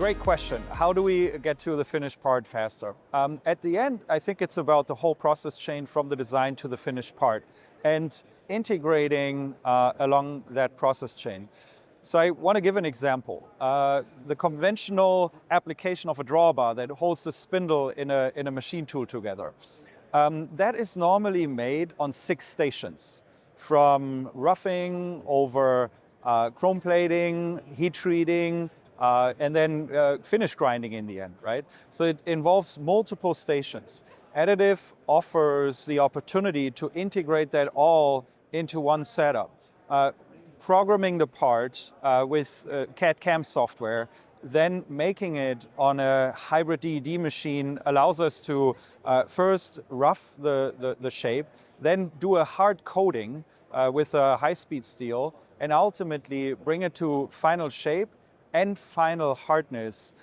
great question. How do we get to the finished part faster? At the end, I think it's about the whole process chain from the design to the finished part and integrating along that process chain. So I want to give an example. The conventional application of a drawbar that holds the spindle in a machine tool together. That is normally made on 6 stations, from roughing over chrome plating, heat treating, and then finish grinding in the end, right? So it involves multiple stations. Additive offers the opportunity to integrate that all into one setup. Programming the part with CAD/CAM software, then making it on a hybrid DED machine allows us to first rough the shape, then do a hard coating with a high-speed steel, and ultimately bring it to final shape and final hardness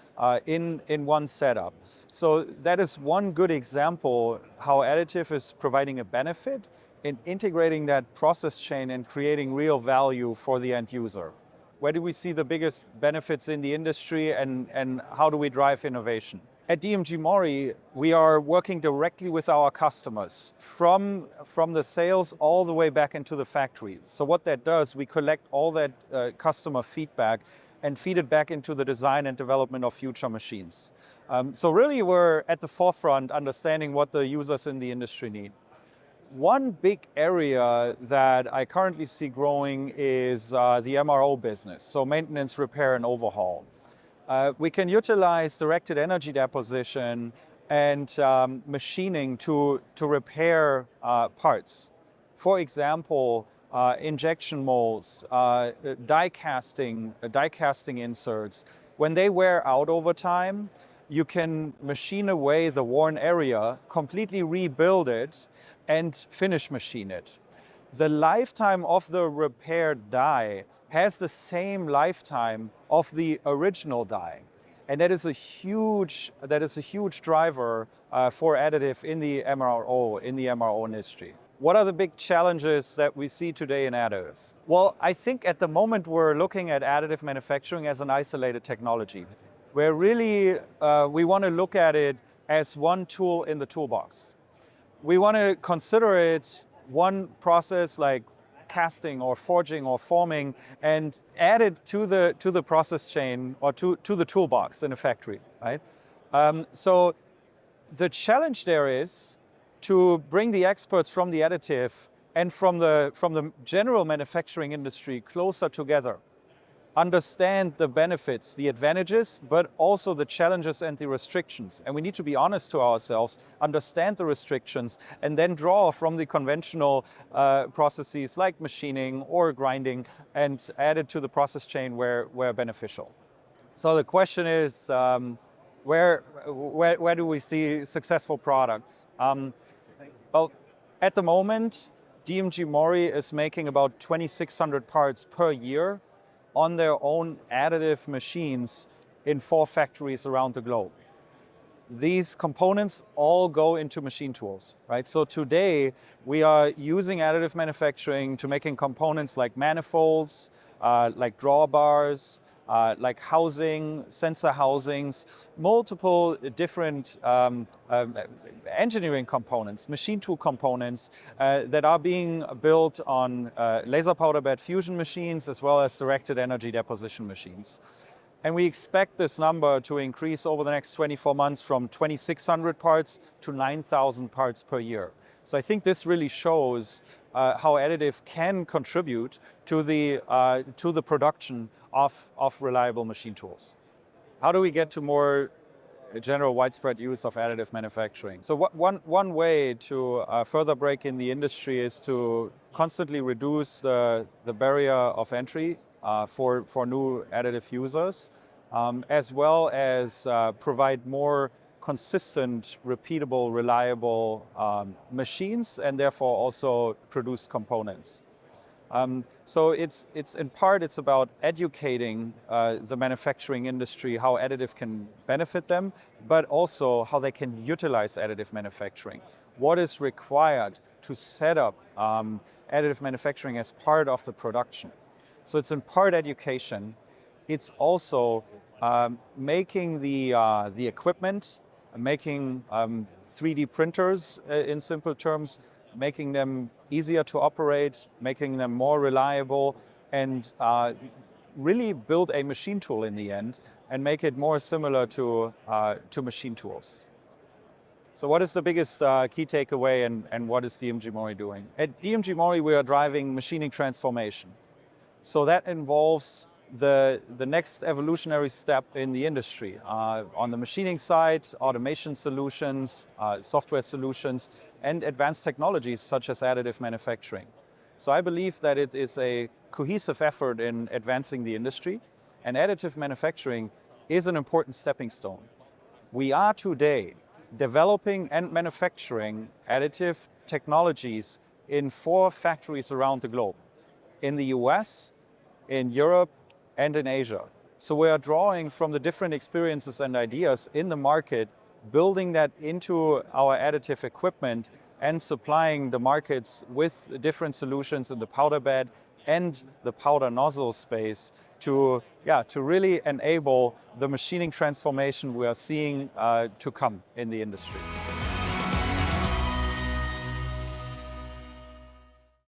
in one setup. So that is one good example how additive is providing a benefit in integrating that process chain and creating real value for the end user. Where do we see the biggest benefits in the industry and how do we drive innovation? At DMG Mori, we are working directly with our customers from the sales all the way back into the factory. So what that does, we collect all that customer feedback and feed it back into the design and development of future machines. So really we're at the forefront understanding what the users in the industry need. One big area that I currently see growing is the MRO business, so maintenance, repair, and overhaul. We can utilize directed energy deposition and machining to repair parts. For example, injection molds, die casting inserts. When they wear out over time, you can machine away the worn area, completely rebuild it, and finish machine it. The lifetime of the repaired die has the same lifetime of the original die. And that is a huge driver for additive in the MRO industry. What are the big challenges that we see today in additive? Well, I think at the moment we're looking at additive manufacturing as an isolated technology, where really we want to look at it as one tool in the toolbox. We want to consider it one process like casting or forging or forming and add it to the process chain or to the toolbox in a factory, right? So the challenge there is to bring the experts from the additive and from the general manufacturing industry closer together. Understand the benefits, the advantages, but also the challenges and the restrictions. And we need to be honest to ourselves, understand the restrictions, and then draw from the conventional processes like machining or grinding and add it to the process chain where beneficial. So the question is, where do we see successful products? Well, at the moment, DMG Mori is making about 2,600 parts per year on their own additive machines in 4 factories around the globe. These components all go into machine tools, right? So today we are using additive manufacturing to making components like manifolds, like drawbars, like housing, sensor housings, multiple different engineering components, machine tool components that are being built on laser powder bed fusion machines as well as directed energy deposition machines. And we expect this number to increase over the next 24 months from 2,600 parts to 9,000 parts per year. So I think this really shows how additive can contribute to the production of reliable machine tools. How do we get to more general widespread use of additive manufacturing? So one way to further break in the industry is to constantly reduce the barrier of entry for new additive users, as well as provide more consistent, repeatable, reliable machines, and therefore also produce components. So it's in part, it's about educating the manufacturing industry how additive can benefit them, but also how they can utilize additive manufacturing. What is required to set up additive manufacturing as part of the production. So it's in part education. It's also making the equipment, making 3D printers in simple terms, making them easier to operate, making them more reliable, and really build a machine tool in the end and make it more similar to machine tools. So what is the biggest key takeaway and what is DMG Mori doing? At DMG Mori we are driving machining transformation. So that involves the next evolutionary step in the industry. On the machining side, automation solutions, software solutions, and advanced technologies such as additive manufacturing. So I believe that it is a cohesive effort in advancing the industry, and additive manufacturing is an important stepping stone. We are today developing and manufacturing additive technologies in 4 factories around the globe, in the US, in Europe, and in Asia. So we are drawing from the different experiences and ideas in the market, building that into our additive equipment and supplying the markets with different solutions in the powder bed and the powder nozzle space to really enable the machining transformation we are seeing to come in the industry.